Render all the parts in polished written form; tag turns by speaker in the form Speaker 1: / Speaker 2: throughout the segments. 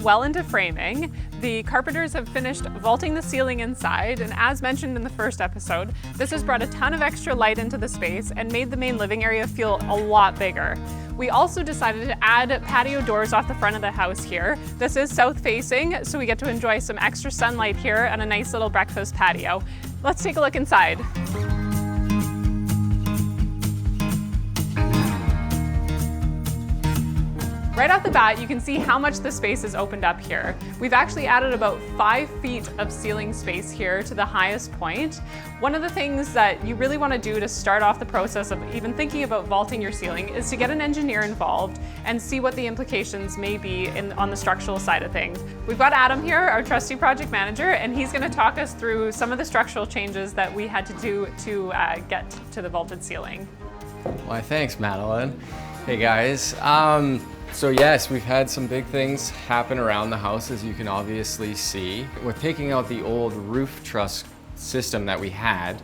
Speaker 1: well into framing. The carpenters have finished vaulting the ceiling inside, and as mentioned in the first episode, this has brought a ton of extra light into the space and made the main living area feel a lot bigger. We also decided to add patio doors off the front of the house here. This is south facing, so we get to enjoy some extra sunlight here and a nice little breakfast patio. Let's take a look inside. Right off the bat, you can see how much the space is opened up here. We've actually added about 5 feet of ceiling space here to the highest point. One of the things that you really want to do to start off the process of even thinking about vaulting your ceiling is to get an engineer involved and see what the implications may be on the structural side of things. We've got Adam here, our trusty project manager, and he's going to talk us through some of the structural changes that we had to do to get to the vaulted ceiling.
Speaker 2: Why, thanks, Madeleine. Hey guys. So yes, we've had some big things happen around the house, as you can obviously see. With taking out the old roof truss system that we had,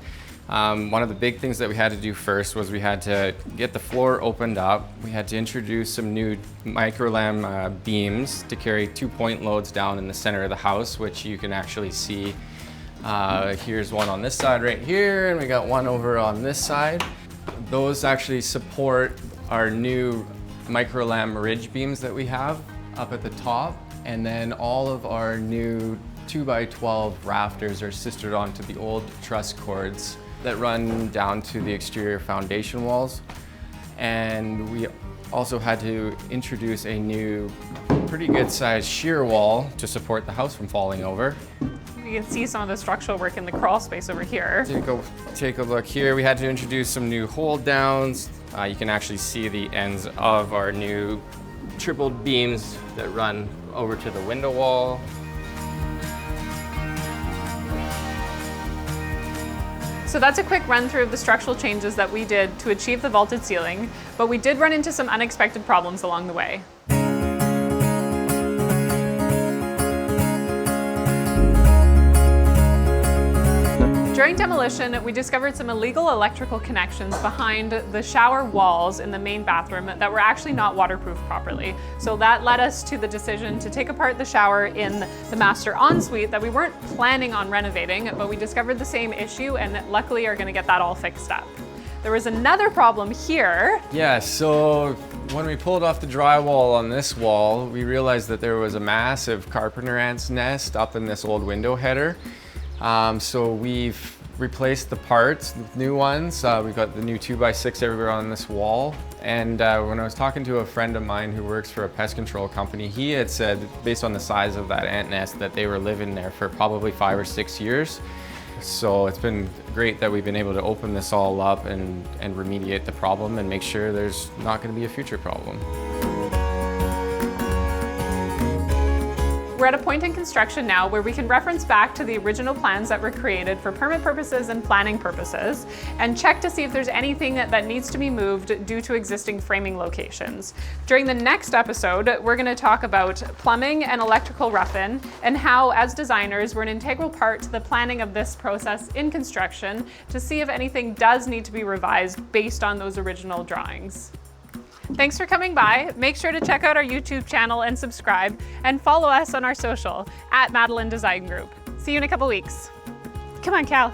Speaker 2: one of the big things that we had to do first was we had to get the floor opened up. We had to introduce some new microlam beams to carry 2-point loads down in the center of the house, which you can actually see. Here's one on this side right here, and we got one over on this side. Those actually support our new microlam ridge beams that we have up at the top, and then all of our new 2x12 rafters are sistered onto the old truss cords that run down to the exterior foundation walls. And we also had to introduce a new pretty good sized shear wall to support the house from falling over.
Speaker 1: You can see some of the structural work in the crawl space over here.
Speaker 2: Take a look here. We had to introduce some new hold downs. You can actually see the ends of our new tripled beams that run over to the window wall.
Speaker 1: So that's a quick run through of the structural changes that we did to achieve the vaulted ceiling, but we did run into some unexpected problems along the way. During demolition, we discovered some illegal electrical connections behind the shower walls in the main bathroom that were actually not waterproof properly. So that led us to the decision to take apart the shower in the master ensuite that we weren't planning on renovating, but we discovered the same issue and luckily are going to get that all fixed up. There was another problem here.
Speaker 2: Yeah, so when we pulled off the drywall on this wall, we realized that there was a massive carpenter ant's nest up in this old window header. So we've replaced the parts with new ones. We've got the new 2x6 everywhere on this wall. And when I was talking to a friend of mine who works for a pest control company, he had said, based on the size of that ant nest, that they were living there for probably 5 or 6 years. So it's been great that we've been able to open this all up and remediate the problem and make sure there's not going to be a future problem.
Speaker 1: We're at a point in construction now where we can reference back to the original plans that were created for permit purposes and planning purposes and check to see if there's anything that needs to be moved due to existing framing locations. During the next episode, we're going to talk about plumbing and electrical rough-in and how, as designers, we're an integral part to the planning of this process in construction to see if anything does need to be revised based on those original drawings. Thanks for coming by. Make sure to check out our YouTube channel and subscribe, and follow us on our social @Madeleine Design Group. See you in a couple weeks. Come on, Cal.